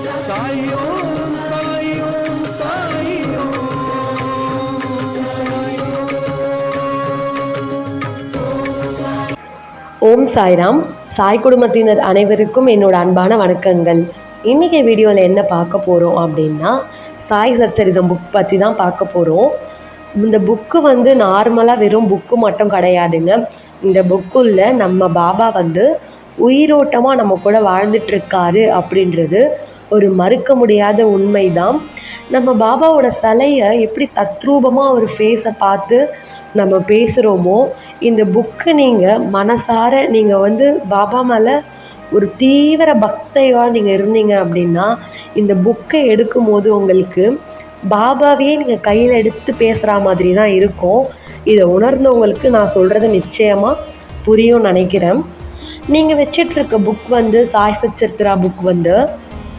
சாயும் சாயும் சாயும் ஓம் சாய்ராம். சாய் குடும்பத்தினர் அனைவருக்கும் என்னோட அன்பான வணக்கங்கள். இன்றைக்கி வீடியோவில் என்ன பார்க்க போகிறோம் அப்படின்னா, சாய் சச்சரிதம் புக் பற்றி தான் பார்க்க போகிறோம். இந்த புக்கு வந்து நார்மலாக வெறும் புக்கு மட்டும் கிடையாதுங்க. இந்த புக்குள்ள நம்ம பாபா வந்து உயிரோட்டமாக நம்ம கூட வாழ்ந்துட்டுருக்காரு அப்படின்றது ஒரு மறுக்க முடியாத உண்மை தான். நம்ம பாபாவோட சிலையை எப்படி தத்ரூபமாக ஒரு ஃபேஸை பார்த்து நம்ம பேசுகிறோமோ, இந்த புக்கு நீங்கள் மனசார நீங்கள் வந்து பாபா மேலே ஒரு தீவிர பக்தையாக நீங்கள் இருந்தீங்க அப்படின்னா, இந்த புக்கை எடுக்கும்போது உங்களுக்கு பாபாவையே நீங்கள் கையில் எடுத்து பேசுகிற மாதிரி தான் இருக்கும். இதை உணர்ந்தவங்களுக்கு நான் சொல்கிறது நிச்சயமாக புரியும் நினைக்கிறேன். நீங்கள் வச்சிட்ருக்க புக் வந்து சாய் சச்சரித்ரா புக் வந்து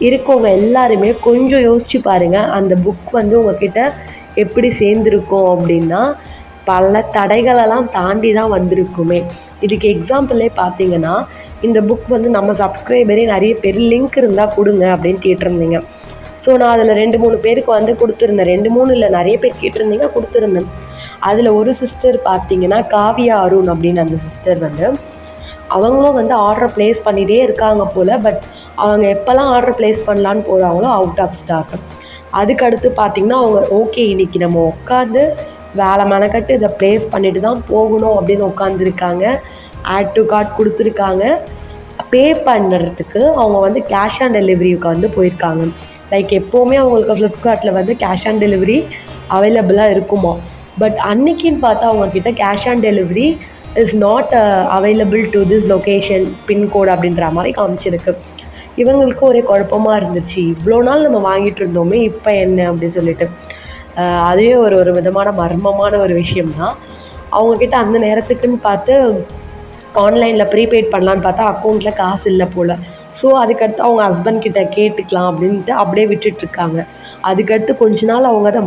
இருக்கவங்க எல்லாருமே கொஞ்சம் யோசிச்சு பாருங்கள். அந்த புக் வந்து உங்ககிட்ட எப்படி சேர்ந்துருக்கோம் அப்படின்னா, பல தடைகளெல்லாம் தாண்டி தான் வந்திருக்குமே. இதுக்கு எக்ஸாம்பிளே பார்த்தீங்கன்னா, இந்த புக் வந்து நம்ம சப்ஸ்கிரைபரே நிறைய பேர் லிங்க் இருந்தால் கொடுங்க அப்படின்னு கேட்டிருந்தீங்க. ஸோ நான் அதில் 2-3 பேருக்கு வந்து கொடுத்துருந்தேன். 2-3 இல்லை, நிறைய பேர் கேட்டிருந்தீங்க, கொடுத்துருந்தேன். அதில் ஒரு சிஸ்டர் பார்த்தீங்கன்னா காவியா அருண் அப்படின்னு அந்த சிஸ்டர் வந்து அவங்களும் வந்து ஆர்டர் ப்ளேஸ் பண்ணிகிட்டே இருக்காங்க போல். பட் அவங்க எப்போல்லாம் ஆர்டர் ப்ளேஸ் பண்ணலான்னு போகிறாங்களோ அவுட் ஆஃப் ஸ்டாக். அதுக்கடுத்து பார்த்திங்கன்னா அவங்க ஓகே இன்றைக்கி நம்ம உட்காந்து வேலை மெனக்கட்டு இதை ப்ளேஸ் பண்ணிட்டு தான் போகணும் அப்படின்னு உட்காந்துருக்காங்க. ஆட் டு கார்ட் கொடுத்துருக்காங்க. பே பண்ணுறதுக்கு அவங்க வந்து கேஷ் ஆன் டெலிவரிக்கு வந்து போயிருக்காங்க. லைக் எப்போவுமே அவங்களுக்கு ஃப்ளிப்கார்ட்டில் வந்து கேஷ் ஆன் டெலிவரி அவைலபிளாக இருக்குமா. பட் அன்றைக்கின்னு பார்த்தா அவங்கக்கிட்ட cash on delivery is not available to this location pincode அப்படின்ற மாதிரி காமிச்சிருக்கு. இவங்களுக்கு ஒரே குழப்பமாக இருந்துச்சு. இவ்வளோ நாள் நம்ம வாங்கிட்டு இருந்தோமே, இப்போ என்ன அப்படின்னு சொல்லிட்டு. அதுவே ஒரு விதமான மர்மமான ஒரு விஷயம்தான். அவங்கக்கிட்ட அந்த நேரத்துக்குன்னு பார்த்து ஆன்லைனில் ப்ரீபெய்ட் பண்ணலான்னு பார்த்தா அக்கௌண்ட்டில் காசு இல்லை போல். ஸோ அதுக்கடுத்து அவங்க ஹஸ்பண்ட் கிட்ட கேட்டுக்கலாம் அப்படின்ட்டு அப்படியே விட்டுட்ருக்காங்க. அதுக்கடுத்து கொஞ்ச நாள் அவங்க அதை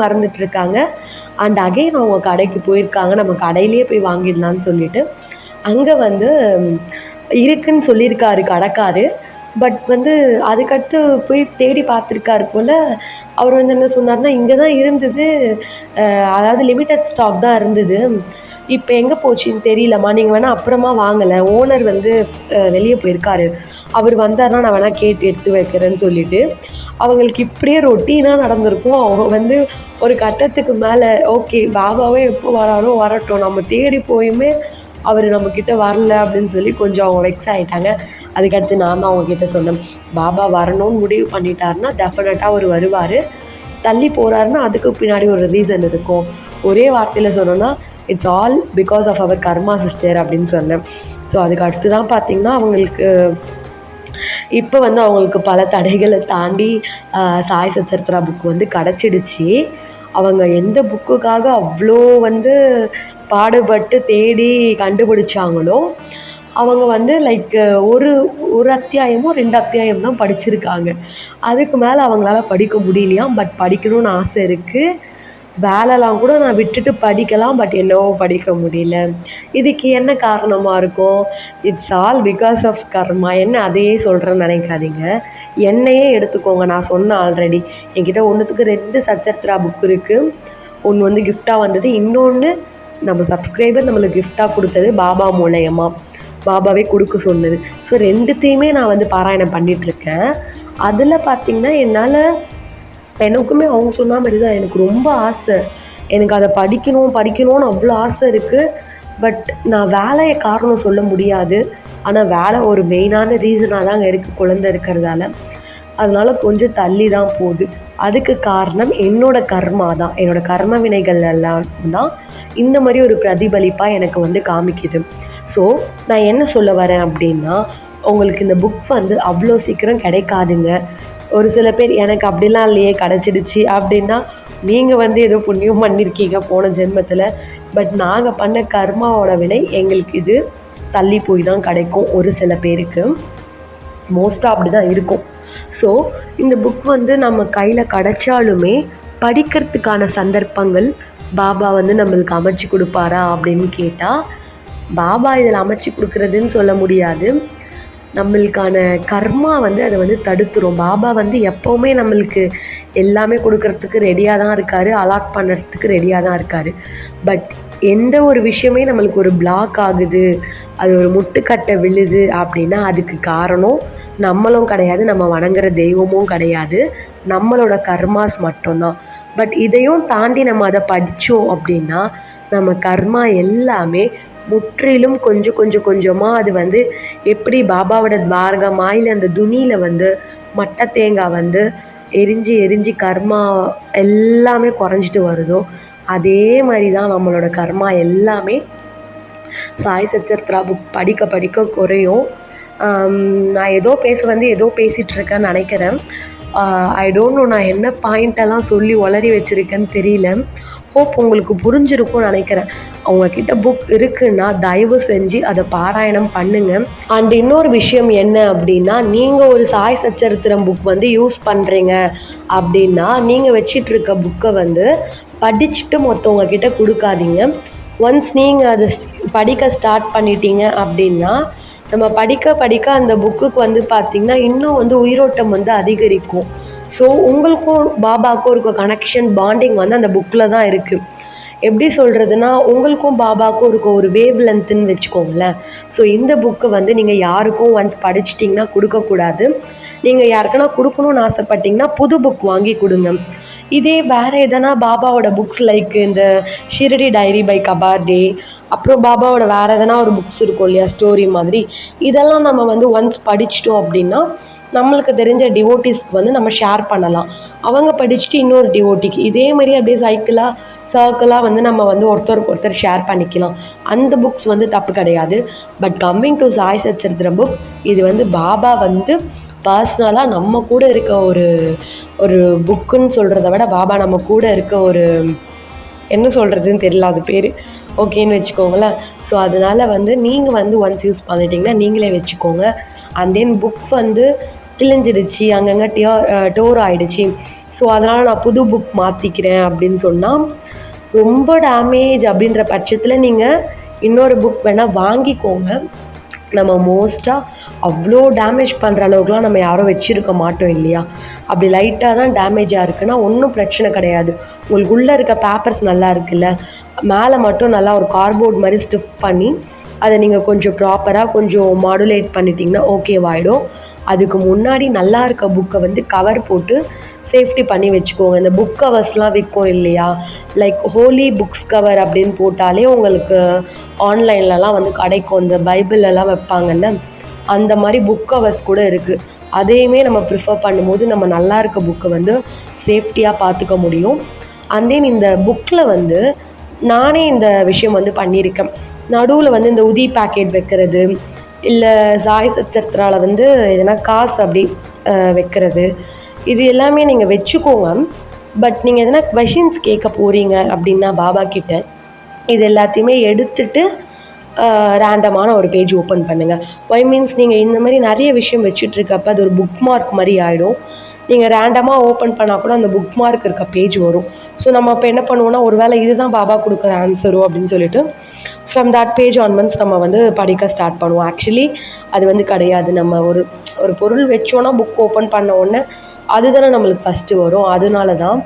மறந்துட்டுருக்காங்க. அண்ட் அகைன் அவங்க கடைக்கு போயிருக்காங்க. நம்ம கடையிலேயே போய் வாங்கிடலான்னு சொல்லிட்டு அங்கே வந்து இருக்குன்னு சொல்லியிருக்காரு கடைக்காரு. பட் வந்து அதுக்கடுத்து போய் தேடி பார்த்துருக்காரு போல். அவர் வந்து என்ன சொன்னார்னா, இங்கே தான் இருந்தது, அதாவது லிமிட்டட் ஸ்டாக் தான் இருந்தது, இப்போ எங்கே போச்சுன்னு தெரியலம்மா, நீங்கள் வேணால் அப்புறமா வாங்கலை, ஓனர் வந்து வெளியே போயிருக்காரு, அவர் வந்தார்னா நான் வேணால் கேட்டு எடுத்து வைக்கிறேன்னு சொல்லிவிட்டு அவங்களுக்கு இப்படியே ரொட்டீனாக நடந்திருக்கும். அவங்க வந்து ஒரு கட்டத்துக்கு மேலே ஓகே பாபாவே எப்போ வராரோ வரட்டும், நம்ம தேடி போயுமே அவர் நம்மக்கிட்ட வரல அப்படின்னு சொல்லி கொஞ்சம் அவங்க வெக்ஸ் ஆகிட்டாங்க. அதுக்கடுத்து நான் தான் அவங்கக்கிட்ட சொன்னேன், பாபா வரணும்னு முடிவு பண்ணிட்டாருன்னா டெஃபினட்டாக அவர் வருவார், தள்ளி போகிறாருன்னா அதுக்கு பின்னாடி ஒரு ரீசன் இருக்கும். ஒரே வார்த்தையில் சொன்னோன்னா it's all because of our karma sister அப்படின்னு சொன்னேன். ஸோ அதுக்கு அடுத்து தான் பார்த்திங்கன்னா அவங்களுக்கு இப்போ வந்து அவங்களுக்கு பல தடைகளை தாண்டி சாய் சச்சரித்ரா புக் வந்து கிடச்சிடுச்சு. அவங்க எந்த புக்குக்காக அவ்வளோ வந்து பாடுபட்டு தேடி கண்டுபிடிச்சாங்களோ அவங்க வந்து லைக் ஒரு அத்தியாயமோ 2 அத்தியாயம் தான் படிச்சிருக்காங்க. அதுக்கு மேலே அவங்களால படிக்க முடியலையாம். பட் படிக்கணும்னு ஆசை இருக்குது. வேலைலாம் கூட நான் விட்டுட்டு படிக்கலாம், பட் என்னவோ படிக்க முடியல. இதுக்கு என்ன காரணமாக இருக்கும்? இட்ஸ் ஆல் பிகாஸ் ஆஃப் கர்மா. என்ன அதையே சொல்கிறேன்னு நினைக்காதீங்க. என்னையே எடுத்துக்கோங்க. நான் சொன்னேன் ஆல்ரெடி, என்கிட்ட 1க்கு 2 சச்சரித்ரா புக் இருக்குது. ஒன்று வந்து கிஃப்டாக வந்தது, இன்னொன்று நம்ம சப்ஸ்கிரைபர் நம்மளுக்கு கிஃப்டாக கொடுத்தது பாபா மூலயமா, பாபாவே கொடுக்க சொன்னது. ஸோ 2த்தையுமே நான் வந்து பாராயணம் பண்ணிகிட்ருக்கேன். அதில் பார்த்திங்கன்னா என்னால் எனக்குமே அவங்க சொன்ன மாதிரி தான் எனக்கு ரொம்ப ஆசை. எனக்கு அதை படிக்கணும்னு அவ்வளோ ஆசை இருக்குது. பட் நான் வேலையை காரணம் சொல்ல முடியாது. ஆனால் வேலை ஒரு மெயினான ரீசனாக தாங்க இருக்குது குழந்தை இருக்கிறதால. அதனால் கொஞ்சம் தள்ளி தான் போகுது. அதுக்கு காரணம் என்னோடய கர்மா தான். என்னோடய கர்ம வினைகள் எல்லாம் தான் இந்த மாதிரி ஒரு பிரதிபலிப்பாக எனக்கு வந்து காமிக்குது. ஸோ நான் என்ன சொல்ல வரேன் அப்படின்னா, உங்களுக்கு இந்த புக் வந்து அவ்வளோ சீக்கிரம் கிடைக்காதுங்க. ஒரு சில பேர் எனக்கு அப்படிலாம் இல்லையே கிடச்சிடுச்சு அப்படின்னா, நீங்கள் வந்து ஏதோ புண்ணியம் பண்ணியிருக்கீங்க போன ஜென்மத்தில். பட் நாங்கள் பண்ண கர்மாவோட வினை எங்களுக்கு இது தள்ளி போய் தான் கிடைக்கும். ஒரு சில பேருக்கு மோஸ்ட்டாக அப்படி தான் இருக்கும். ஸோ இந்த புக் வந்து நம்ம கையில் கிடச்சாலுமே படிக்கிறதுக்கான சந்தர்ப்பங்கள் பாபா வந்து நம்மளுக்கு அமைச்சு கொடுப்பாரா அப்படின்னு கேட்டால், பாபா இதில் அமைச்சு கொடுக்குறதுன்னு சொல்ல முடியாது. நம்மளுக்கான கர்மா வந்து அதை வந்து தடுத்துரும். பாபா வந்து எப்போவுமே நம்மளுக்கு எல்லாமே கொடுக்கறதுக்கு ரெடியாக தான் இருக்கார், அலாட் பண்ணுறதுக்கு ரெடியாக தான் இருக்கார். பட் எந்த ஒரு விஷயமே நம்மளுக்கு ஒரு பிளாக் ஆகுது, அது ஒரு முட்டுக்கட்டை விழுது அப்படின்னா அதுக்கு காரணம் நம்மளும் கிடையாது, நம்ம வணங்குற தெய்வமும் கிடையாது, நம்மளோட கர்மாஸ் மட்டும்தான். பட் இதையும் தாண்டி நம்ம அதை படித்தோம் அப்படின்னா நம்ம கர்மா எல்லாமே முற்றிலும் கொஞ்சமாக அது வந்து எப்படி பாபாவோட துவாரகமா இல்லை அந்த துணியில் வந்து மட்டை தேங்காய் வந்து எரிஞ்சு கர்மா எல்லாமே குறைஞ்சிட்டு வருதோ அதே மாதிரி தான் நம்மளோட கர்மா எல்லாமே சாய் சச்சரித்ரா புக் படிக்க குறையும். நான் ஏதோ பேசிகிட்ருக்கேன்னு நினைக்கிறேன். ஐ டோன்ட் நோ நான் என்ன பாயிண்டெல்லாம் சொல்லி உளறி வச்சுருக்கேன்னு தெரியல. ஹோப் உங்களுக்கு புரிஞ்சிருக்கும்னு நினைக்கிறேன். அவங்கக்கிட்ட புக் இருக்குன்னா தயவு செஞ்சு அதை பாராயணம் பண்ணுங்கள். அண்ட் இன்னொரு விஷயம் என்ன அப்படின்னா, நீங்கள் ஒரு சாய் சச்சரித்திரம் புக் வந்து யூஸ் பண்ணுறீங்க அப்படின்னா நீங்கள் வச்சிட்ருக்க புக்கை வந்து படிச்சுட்டு மற்றவங்கக்கிட்ட கொடுக்காதீங்க. ஒன்ஸ் நீங்கள் அதை படிக்க ஸ்டார்ட் பண்ணிட்டீங்க அப்படின்னா நம்ம படிக்க அந்த புக்குக்கு வந்து பார்த்திங்கன்னா இன்னும் வந்து உயிரோட்டம் வந்து அதிகரிக்கும். ஸோ உங்களுக்கும் பாபாவுக்கும் இருக்க கனெக்ஷன் பாண்டிங் வந்து அந்த புக்கில் தான் இருக்குது. எப்படி சொல்கிறதுனா, உங்களுக்கும் பாபாவுக்கும் இருக்க ஒரு வேவ் லென்த்துன்னு வச்சுக்கோங்களேன். ஸோ இந்த புக்கை வந்து நீங்கள் யாருக்கும் ஒன்ஸ் படிச்சிட்டிங்கன்னா கொடுக்கக்கூடாது. நீங்கள் யாருக்குன்னா கொடுக்கணுன்னு ஆசைப்பட்டிங்கன்னா புது புக் வாங்கி கொடுங்க. இதே வேறு எதனா பாபாவோட புக்ஸ் லைக் இந்த ஷிரடி டைரி பை கபார்டே, அப்புறம் பாபாவோட வேறு எதனா ஒரு புக்ஸ் இருக்கும் இல்லையா, ஸ்டோரி மாதிரி, இதெல்லாம் நம்ம வந்து ஒன்ஸ் படிச்சிட்டோம் அப்படின்னா நம்மளுக்கு தெரிஞ்ச டிவோட்டிஸ்க்கு வந்து நம்ம ஷேர் பண்ணலாம். அவங்க படிச்சுட்டு இன்னொரு டிவோட்டிக்கு இதே மாதிரி அப்படியே சர்க்கிளாக வந்து நம்ம வந்து ஒருத்தருக்கு ஒருத்தர் ஷேர் பண்ணிக்கலாம். அந்த புக்ஸ் வந்து தப்பு கிடையாது. But coming to Sai Satcharitra book, இது வந்து பாபா வந்து பர்சனலாக நம்ம கூட இருக்க ஒரு புக்குன்னு சொல்கிறத விட பாபா நம்ம கூட இருக்க ஒரு என்ன சொல்கிறதுன்னு தெரியல அது பேர், ஓகேன்னு வச்சுக்கோங்களேன். ஸோ அதனால் வந்து நீங்கள் வந்து ஒன்ஸ் யூஸ் பண்ணிட்டீங்கன்னா நீங்களே வச்சுக்கோங்க. அண்ட் தென் புக் வந்து கிழிஞ்சிடுச்சு, அங்கங்கே டோர் ஆகிடுச்சு, ஸோ அதனால் நான் புது புக் மாற்றிக்கிறேன் அப்படின்னு சொன்னால் ரொம்ப டேமேஜ் அப்படின்ற பட்சத்தில் நீங்கள் இன்னொரு புக் வேணால் வாங்கிக்கோங்க. நம்ம மோஸ்ட்டாக அவ்வளோ டேமேஜ் பண்ணுற அளவுக்குலாம் நம்ம யாரும் வச்சுருக்க மாட்டோம் இல்லையா. அப்படி லைட்டாக தான் டேமேஜாக இருக்குன்னா ஒன்றும் பிரச்சனை கிடையாது. உங்களுக்கு உள்ளே இருக்க பேப்பர்ஸ் நல்லா இருக்குல்ல, மேலே மட்டும் நல்லா ஒரு கார்ட்போர்ட் மாதிரி ஸ்டிஃப் பண்ணி அதை நீங்கள் கொஞ்சம் ப்ராப்பராக கொஞ்சம் மாடுலேட் பண்ணிட்டீங்கன்னா ஓகேவாயிடும். அதுக்கு முன்னாடி நல்லா இருக்க புக்கை வந்து கவர் போட்டு சேஃப்டி பண்ணி வச்சுக்கோங்க. இந்த புக் கவர்ஸ்லாம் விற்கும் இல்லையா, லைக் ஹோலி புக்ஸ் கவர் அப்படின்னு போட்டாலே உங்களுக்கு ஆன்லைன்லலாம் வந்து கிடைக்கும். இந்த பைபிளெல்லாம் வைப்பாங்கல்ல, அந்த மாதிரி புக் கவர்ஸ் கூட இருக்குது. அதையுமே நம்ம ப்ரிஃபர் பண்ணும்போது நம்ம நல்லா இருக்க புக்கை வந்து சேஃப்டியாக பார்த்துக்க முடியும். அண்ட் தென் இந்த புக்கில் வந்து நானே இந்த விஷயம் வந்து பண்ணியிருக்கேன். நடுவில் வந்து இந்த உதி பேக்கெட் வைக்கிறது, இல்லை சாய் சச்சரித்ராவில் வந்து எதனா காசு அப்படி வைக்கிறது, இது எல்லாமே நீங்கள் வச்சுக்கோங்க. பட் நீங்கள் எதனா கொஷின்ஸ் கேட்க போகிறீங்க அப்படின்னா பாபா கிட்ட இது எல்லாத்தையுமே எடுத்துகிட்டு ரேண்டமான ஒரு பேஜ் ஓப்பன் பண்ணுங்கள். ஒய் மீன்ஸ் நீங்கள் இந்த மாதிரி நிறைய விஷயம் வச்சுட்ருக்கப்ப அது ஒரு புக் மார்க் மாதிரி ஆகிடும். நீங்கள் ரேண்டமாக ஓப்பன் பண்ணால் கூட அந்த புக் மார்க் இருக்க பேஜ் வரும். ஸோ நம்ம இப்போ என்ன பண்ணுவோன்னா, ஒரு வேளை இதுதான் பாபா கொடுக்குற ஆன்சரோ அப்படின்னு சொல்லிட்டு ஃப்ரம் தட் பேஜ் ஆன்வர்ட்ஸ் நம்ம வந்து படிக்க ஸ்டார்ட் பண்ணுவோம். ஆக்சுவலி அது வந்து கிடையாது. நம்ம ஒரு பொருள் வச்சோன்னா புக் ஓப்பன் பண்ண உடனே அதுதானே நம்மளுக்கு ஃபஸ்ட்டு வரும். அதனால தான்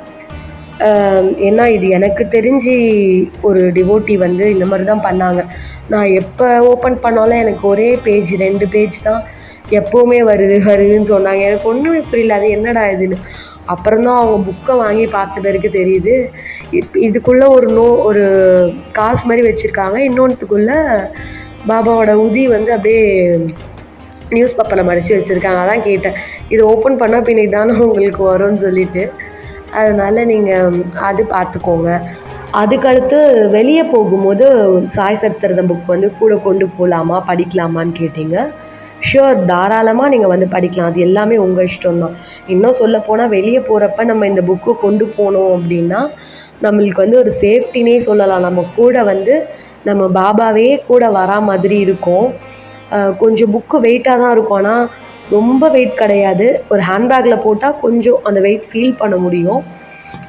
ஏன்னா இது எனக்கு தெரிஞ்சு ஒரு டிவோட்டி வந்து இந்த மாதிரி தான் பண்ணாங்க. நான் எப்போ ஓப்பன் பண்ணாலும் எனக்கு ஒரே பேஜ் 2 பேஜ் தான் எப்போவுமே வருதுன்னு சொன்னாங்க. எனக்கு ஒன்றுமே புரியல, அது என்னடா இதுன்னு. அப்புறம்தான் அவங்க புக்கை வாங்கி பார்த்த பிறகு தெரியுது, இதுக்குள்ளே ஒரு காசு மாதிரி வச்சுருக்காங்க, இன்னொன்றுத்துக்குள்ளே பாபாவோட உதி வந்து அப்படியே நியூஸ் பேப்பரில் மடித்து வச்சுருக்காங்க. அதான் கேட்டேன், இது ஓப்பன் பண்ணால் பின்னைக்கு தானே உங்களுக்கு வரும்னு சொல்லிட்டு. அதனால் நீங்கள் அது பார்த்துக்கோங்க. அதுக்கடுத்து வெளியே போகும்போது சாய் சச்சரித்திரம் புக் வந்து கூட கொண்டு போகலாமா படிக்கலாமான்னு கேட்டிங்க. ஷுர், தாராளமாக நீங்கள் வந்து படிக்கலாம். அது எல்லாமே உங்கள் இஷ்டம்தான். இன்னும் சொல்லப்போனால் வெளியே போகிறப்ப நம்ம இந்த புக்கு கொண்டு போனோம் அப்படின்னா நம்மளுக்கு வந்து ஒரு சேஃப்டினே சொல்லலாம். நம்ம கூட வந்து நம்ம பாபாவே கூட வரா மாதிரி இருக்கும். கொஞ்சம் புக்கு வெயிட்டாக தான் இருக்கும், ஆனால் ரொம்ப வெயிட் கிடையாது. ஒரு ஹேண்ட்பேக்கில் போட்டால் கொஞ்சம் அந்த வெயிட் ஃபீல் பண்ண முடியும்.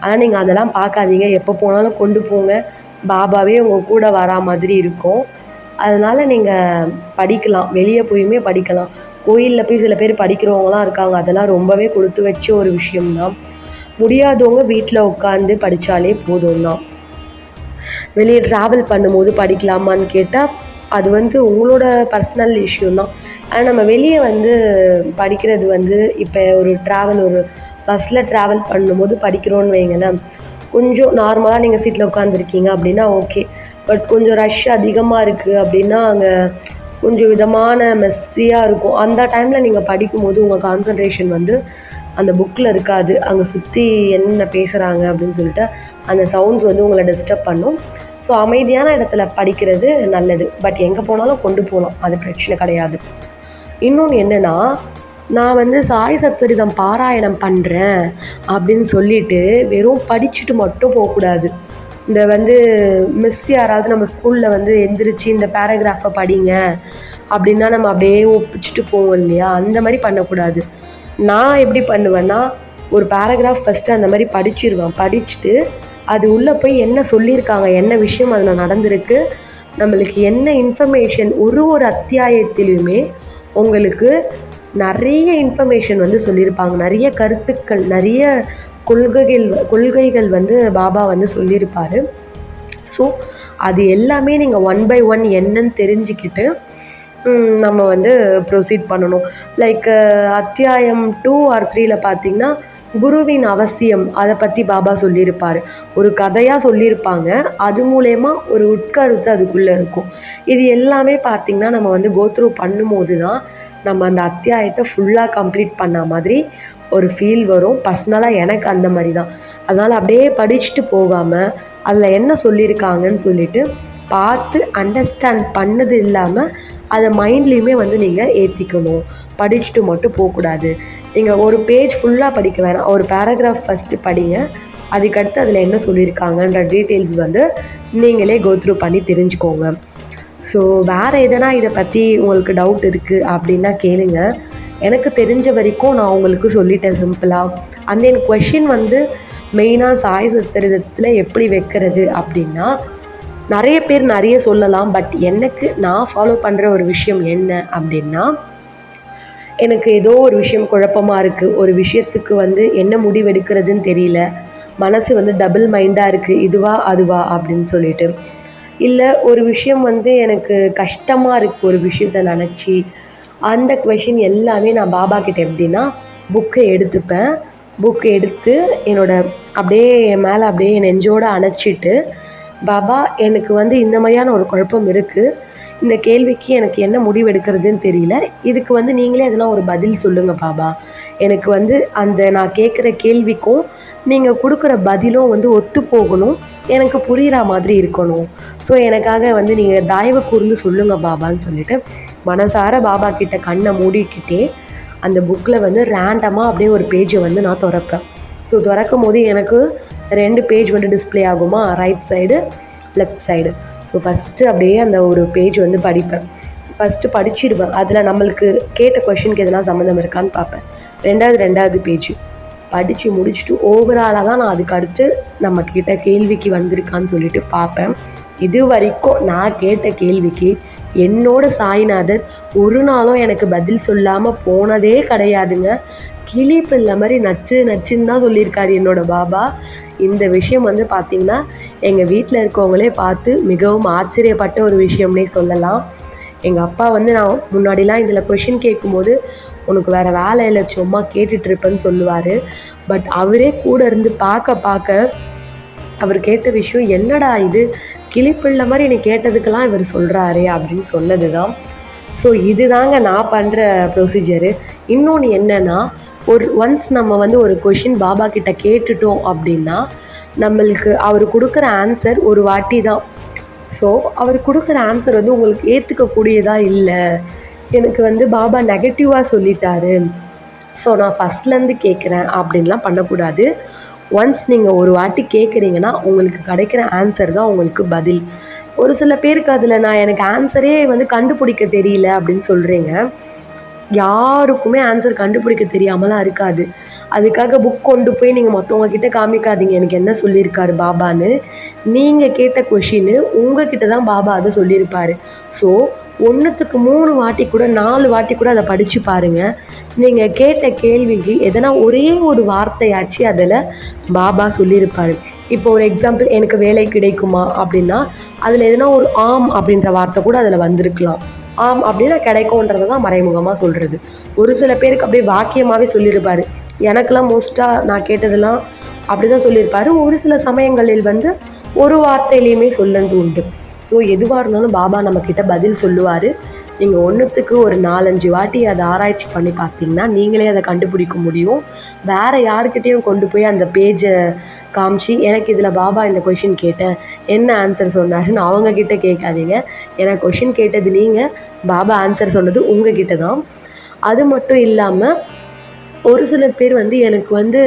ஆனால் நீங்கள் அதெல்லாம் பார்க்காதீங்க, எப்போ போனாலும் கொண்டு போங்க, பாபாவே உங்கள் கூட வரா மாதிரி இருக்கும். அதனால் நீங்கள் படிக்கலாம், வெளியே போயுமே படிக்கலாம். கோயிலில் போய் சில பேர் படிக்கிறவங்களாம் இருக்காங்க, அதெல்லாம் ரொம்பவே கொடுத்து வச்ச ஒரு விஷயம்தான். முடியாதவங்க வீட்டில் உட்காந்து படித்தாலே போதும் தான். வெளியே ட்ராவல் பண்ணும்போது படிக்கலாமான்னு கேட்டால் அது வந்து உங்களோட பர்சனல் இஷ்யூ தான். ஆனால் நம்ம வெளியே வந்து படிக்கிறது வந்து இப்போ ஒரு பஸ்ஸில் ட்ராவல் பண்ணும்போது படிக்கிறோன்னு வைங்களேன், கொஞ்சம் நார்மலாக நீங்கள் சீட்டில் உட்காந்துருக்கீங்க அப்படின்னா ஓகே. பட் கொஞ்சம் ரஷ் அதிகமாக இருக்குது அப்படின்னா அங்கே கொஞ்சம் விதமான மெஸ்ஸியாக இருக்கும். அந்த டைமில் நீங்கள் படிக்கும்போது உங்கள் கான்சன்ட்ரேஷன் வந்து அந்த புக்கில் இருக்காது. அங்கே சுற்றி என்ன பேசுகிறாங்க அப்படின்னு சொல்லிட்டு அந்த சவுண்ட்ஸ் வந்து உங்களை டிஸ்டர்ப் பண்ணும். ஸோ அமைதியான இடத்துல படிக்கிறது நல்லது. பட் எங்கே போனாலும் கொண்டு போகலாம், அது பிரச்சனை கிடையாது. இன்னொன்று என்னென்னா, நான் வந்து சாய் சச்சரிதம் பாராயணம் பண்ணுறேன் அப்படின்னு சொல்லிட்டு வெறும் படிச்சுட்டு மட்டும் போகக்கூடாது. இந்த வந்து மிஸ் யாராவது நம்ம ஸ்கூலில் வந்து எந்திரிச்சு இந்த பேராகிராஃபை படிங்க அப்படின்னா நம்ம அப்படியே ஒப்பிச்சுட்டு போவோம் இல்லையா, அந்த மாதிரி பண்ணக்கூடாது. நான் எப்படி பண்ணுவேன்னா, ஒரு பேராகிராஃப் ஃபஸ்ட்டு அந்த மாதிரி படிச்சிருவேன். படிச்சுட்டு அது உள்ளே போய் என்ன சொல்லியிருக்காங்க, என்ன விஷயம் அதில் நடந்திருக்கு, நம்மளுக்கு என்ன இன்ஃபர்மேஷன், ஒரு அத்தியாயத்திலையுமே உங்களுக்கு நிறைய இன்ஃபர்மேஷன் வந்து சொல்லியிருப்பாங்க. நிறைய கருத்துக்கள், நிறைய கொள்கைகள் வந்து பாபா வந்து சொல்லியிருப்பார். ஸோ அது எல்லாமே நீங்கள் 1 by 1 என்னன்னு தெரிஞ்சுக்கிட்டு நம்ம வந்து ப்ரொசீட் பண்ணணும். லைக் அத்தியாயம் 2 or 3ல் பார்த்திங்கன்னா குருவின் அவசியம், அதை பற்றி பாபா சொல்லியிருப்பார். ஒரு கதையாக சொல்லியிருப்பாங்க, அது மூலயமா ஒரு உட்கருத்து அதுக்குள்ளே இருக்கும். இது எல்லாமே பார்த்திங்கன்னா நம்ம வந்து கோத்ரூ பண்ணும்போது தான் நம்ம அந்த அத்தியாயத்தை ஃபுல்லாக கம்ப்ளீட் பண்ண மாதிரி ஒரு ஃபீல் வரும். பர்சனலாக எனக்கு அந்த மாதிரி தான். அதனால் அப்படியே படிச்சுட்டு போகாமல் அதில் என்ன சொல்லியிருக்காங்கன்னு சொல்லிவிட்டு பார்த்து அண்டர்ஸ்டாண்ட் பண்ணது இல்லாமல் அதை மைண்ட்லேயுமே வந்து நீங்கள் ஏற்றிக்கணும். படிச்சுட்டு மட்டும் போகக்கூடாது. நீங்கள் ஒரு பேஜ் ஃபுல்லாக படிக்க வேணாம், ஒரு பேராகிராஃப் ஃபஸ்ட்டு படிங்க. அதுக்கடுத்து அதில் என்ன சொல்லியிருக்காங்கன்ற டீட்டெயில்ஸ் வந்து நீங்களே கோத்ரூ பண்ணி தெரிஞ்சுக்கோங்க. ஸோ வேறு எதனா இதை பற்றி உங்களுக்கு டவுட் இருக்குது அப்படின்னா கேளுங்க. எனக்கு தெரிஞ்ச வரைக்கும் நான் உங்களுக்கு சொல்லிட்டேன் சிம்பிளாக. அந்த என் கொஷின் வந்து மெயினாக சாய் சச்சரிதத்தில் எப்படி வைக்கிறது அப்படின்னா, நிறைய பேர் நிறைய சொல்லலாம். பட் எனக்கு நான் ஃபாலோ பண்ணுற ஒரு விஷயம் என்ன அப்படின்னா, எனக்கு ஏதோ ஒரு விஷயம் குழப்பமாக இருக்குது, ஒரு விஷயத்துக்கு வந்து என்ன முடிவெடுக்கிறதுன்னு தெரியல, மனசு வந்து டபுள் மைண்டாக இருக்குது, இதுவா அதுவா அப்படின்னு சொல்லிட்டு, இல்லை ஒரு விஷயம் வந்து எனக்கு கஷ்டமாக இருக்குது ஒரு விஷயத்தை நினச்சி, அந்த கொஷின் எல்லாமே நான் பாபா கிட்டே எப்படின்னா புக்கை எடுத்துப்பேன். புக்கு எடுத்து அப்படியே என் மேலே அப்படியே நெஞ்சோடு அணைச்சிட்டு, பாபா எனக்கு வந்து இந்த மாதிரியான ஒரு குழப்பம் இருக்குது, இந்த கேள்விக்கு எனக்கு என்ன முடிவு எடுக்கிறதுன்னு தெரியல, இதுக்கு வந்து நீங்களே எதனா ஒரு பதில் சொல்லுங்கள் பாபா. எனக்கு வந்து அந்த நான் கேட்குற கேள்விக்கும் நீங்கள் கொடுக்குற பதிலும் வந்து ஒத்து போகணும், எனக்கு புரிகிற மாதிரி இருக்கணும். ஸோ எனக்காக வந்து நீங்கள் தயவு கூர்ந்து சொல்லுங்கள் பாபான்னு சொல்லிவிட்டு மனசார பாபா கிட்ட கண்ணை மூடிக்கிட்டே அந்த புக்கில் வந்து ரேண்டமாக அப்படியே ஒரு பேஜை வந்து நான் திறப்பேன். ஸோ திறக்கும் போது எனக்கு 2 பேஜ் வந்து டிஸ்பிளே ஆகுமா, right side left side. So first அப்படியே அந்த ஒரு பேஜ் வந்து படிப்பேன். ஃபஸ்ட்டு படிச்சிடுவேன், அதில் நம்மளுக்கு கேட்ட கொஷினுக்கு எதனா சம்மந்தம் இருக்கான்னு பார்ப்பேன். ரெண்டாவது பேஜ் படித்து முடிச்சுட்டு ஓவராலாக தான் நான் அதுக்கு அடுத்து நம்ம கேட்ட கேள்விக்கு வந்திருக்கான்னு சொல்லிட்டு பார்ப்பேன். இது வரைக்கும் நான் கேட்ட கேள்விக்கு என்னோட சாய்நாதர் ஒரு நாளும் எனக்கு பதில் சொல்லாமல் போனதே கிடையாதுங்க. கிளி பிள்ளை மாதிரி நச்சுன்னு தான் சொல்லியிருக்காரு என்னோட பாபா. இந்த விஷயம் வந்து பார்த்திங்கன்னா எங்கள் வீட்டில் இருக்கவங்களே பார்த்து மிகவும் ஆச்சரியப்பட்ட ஒரு விஷயம்னே சொல்லலாம். எங்கள் அப்பா வந்து நான் முன்னாடிலாம் இதில் கொஷின் கேட்கும்போது உனக்கு வேறு வேலை இல்லை, சும்மா கேட்டுட்ருப்பேன்னு சொல்லுவார். பட் அவரே கூட இருந்து பார்க்க அவர் கேட்ட விஷயம், என்னடா இது கிளிப்பிள்ளை மாதிரி என்னை கேட்டதுக்கெல்லாம் இவர் சொல்கிறாரே அப்படின்னு சொன்னது தான். ஸோ இது தாங்க நான் பண்ணுற ப்ரொசீஜரு. இன்னொன்று என்னென்னா, ஒன்ஸ் நம்ம வந்து ஒரு கொஷின் பாபா கிட்ட கேட்டுட்டோம் அப்படின்னா நம்மளுக்கு அவர் கொடுக்குற ஆன்சர் ஒரு வாட்டி தான். ஸோ அவர் கொடுக்குற ஆன்சர் வந்து உங்களுக்கு ஏற்றுக்கக்கூடியதாக இல்லை, எனக்கு வந்து பாபா நெகட்டிவாக சொல்லிட்டாரு, ஸோ நான் ஃபஸ்ட்லேருந்து கேட்குறேன் அப்படின்லாம் பண்ணக்கூடாது. ஒன்ஸ் நீங்கள் ஒரு வாட்டி கேட்குறீங்கன்னா உங்களுக்கு கிடைக்கிற ஆன்சர் தான் உங்களுக்கு பதில். ஒரு சில பேருக்கு அதில் எனக்கு ஆன்சரே வந்து கண்டுபிடிக்க தெரியல அப்படின்னு சொல்கிறீங்க. யாருக்குமே ஆன்சர் கண்டுபிடிக்க தெரியாமலாம் இருக்காது. அதுக்காக புக் கொண்டு போய் நீங்கள் மற்றவங்க கிட்ட காமிக்காதீங்க எனக்கு என்ன சொல்லியிருக்காரு பாபான்னு. நீங்கள் கேட்ட கொஷின்னு உங்ககிட்ட தான் பாபா அதை சொல்லியிருப்பார். ஸோ 1க்கு 3 வாட்டி கூட 4 வாட்டி கூட அதை படித்து பாருங்கள். நீங்கள் கேட்ட கேள்விக்கு எதனா ஒரே ஒரு வார்த்தையாச்சு அதில் பாபா சொல்லியிருப்பார். இப்போ ஒரு எக்ஸாம்பிள், எனக்கு வேலை கிடைக்குமா அப்படின்னா அதில் எதனா ஒரு ஆம் அப்படின்ற வார்த்தை கூட அதில் வந்திருக்கலாம். ஆம் அப்படின்னா கிடைக்கும்ன்றதை தான் மறைமுகமாக சொல்கிறது. ஒரு சில பேருக்கு அப்படியே வாக்கியமாகவே சொல்லியிருப்பார். எனக்கெல்லாம் மோஸ்ட்டாக நான் கேட்டதெல்லாம் அப்படி தான் சொல்லியிருப்பார். ஒரு சில சமயங்களில் வந்து ஒரு வார்த்தையிலையுமே சொல்லது உண்டு. ஸோ எதுவாக இருந்தாலும் பாபா நம்மக்கிட்ட பதில் சொல்லுவார். நீங்கள் 1க்கு ஒரு 4-5 வாட்டி அதை ஆராய்ச்சி பண்ணி பார்த்தீங்கன்னா நீங்களே அதை கண்டுபிடிக்க முடியும். வேறு யாருக்கிட்டேயும் கொண்டு போய் அந்த பேஜை காமிச்சு எனக்கு இதில் பாபா இந்த கொஷின் கேட்டேன் என்ன ஆன்சர் சொன்னாருன்னு அவங்கக்கிட்ட கேட்காதீங்க. ஏன்னா கொஷின் கேட்டது நீங்கள், பாபா ஆன்சர் சொன்னது உங்ககிட்ட தான். அது மட்டும் இல்லாமல் ஒரு சில பேர் வந்து எனக்கு வந்து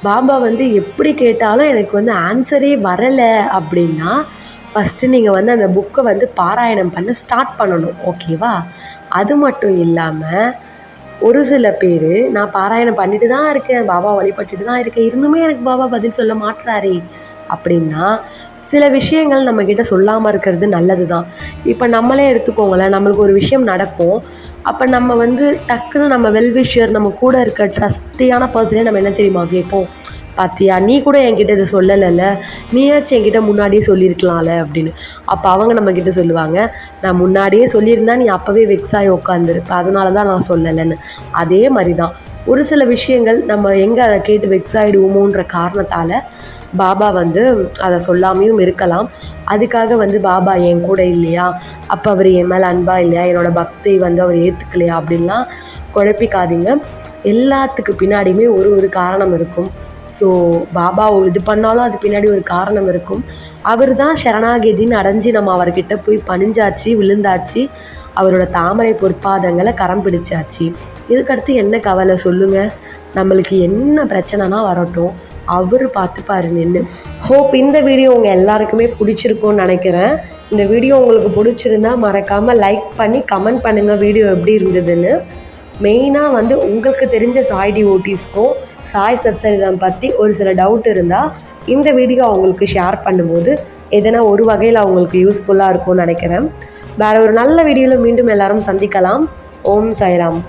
பாபா வந்து எப்படி கேட்டாலும் எனக்கு வந்து ஆன்சரே வரலை அப்படின்னா ஃபஸ்ட்டு நீங்கள் வந்து அந்த புக்கை வந்து பாராயணம் பண்ண ஸ்டார்ட் பண்ணணும். ஓகேவா? அது மட்டும் இல்லாமல் ஒரு சில பேர் நான் பாராயணம் பண்ணிட்டு தான் இருக்கேன், பாபா வழிபட்டுட்டு தான் இருக்கேன், இருந்துமே எனக்கு பாபா பதில் சொல்ல மாட்டுறாரே அப்படின்னா சில விஷயங்கள் நம்மக்கிட்ட சொல்லாமல் இருக்கிறது நல்லது தான். இப்போ நம்மளே எடுத்துக்கோங்களேன், நம்மளுக்கு ஒரு விஷயம் நடக்கும். அப்போ நம்ம வந்து டக்குன்னு நம்ம வெல்விஷர் நம்ம கூட இருக்க ட்ரஸ்டியான பர்சனே நம்ம என்ன தெரியுமா கேட்போம், பார்த்தியா நீ கூட என்கிட்ட இதை சொல்லலைல்ல, நீயாச்சும் என்கிட்ட முன்னாடியே சொல்லியிருக்கலாம்ல அப்படின்னு. அப்போ அவங்க நம்மக்கிட்ட சொல்லுவாங்க, நான் முன்னாடியே சொல்லியிருந்தா நீ அப்போவே வெக்ஸாகி உட்காந்துருப்ப, அதனால தான் நான் சொல்லலைன்னு. அதே மாதிரி தான் ஒரு சில விஷயங்கள் நம்ம எங்கே அதை கேட்டு வெக்ஸாகிடுவோமோன்ற காரணத்தால் பாபா வந்து அதை சொல்லாமையும் இருக்கலாம். அதுக்காக வந்து பாபா என் கூட இல்லையா, அப்போ அவர் என் மேலே அன்பா இல்லையா, என்னோடய பக்தி வந்து அவர் ஏற்றுக்கலையா அப்படின்லாம் குழப்பிக்காதீங்க. எல்லாத்துக்கு பின்னாடியுமே ஒரு காரணம் இருக்கும். ஸோ பாபா இது பண்ணாலும் அது பின்னாடி ஒரு காரணம் இருக்கும். அவர் தான் சரணாகதின்னு அடைஞ்சி நம்ம அவர்கிட்ட போய் பணிஞ்சாச்சு, விழுந்தாச்சு, அவரோட தாமரை பொற்பாதங்களை கரம் பிடிச்சாச்சு. இதுக்கடுத்து என்ன கவலை சொல்லுங்கள்? நம்மளுக்கு என்ன பிரச்சனைனா வரட்டும், அவர் பார்த்துப்பாரு நின்று. ஹோப் இந்த வீடியோ உங்கள் எல்லாருக்குமே பிடிச்சிருக்கும்னு நினைக்கிறேன். இந்த வீடியோ உங்களுக்கு பிடிச்சிருந்தா மறக்காமல் லைக் பண்ணி கமெண்ட் பண்ணுங்கள் வீடியோ எப்படி இருந்ததுன்னு. மெயினாக வந்து உங்களுக்கு தெரிஞ்ச சாய் டிவோட்டீஸ்க்கும் சாய் சத்சரிதம் பற்றி ஒரு சில டவுட் இருந்தால் இந்த வீடியோ அவங்களுக்கு ஷேர் பண்ணும்போது எதனா ஒரு வகையில் அவங்களுக்கு யூஸ்ஃபுல்லாக இருக்கும்னு நினைக்கிறேன். வேறு ஒரு நல்ல வீடியோவில் மீண்டும் எல்லாரும் சந்திக்கலாம். ஓம் சாய்ராம்.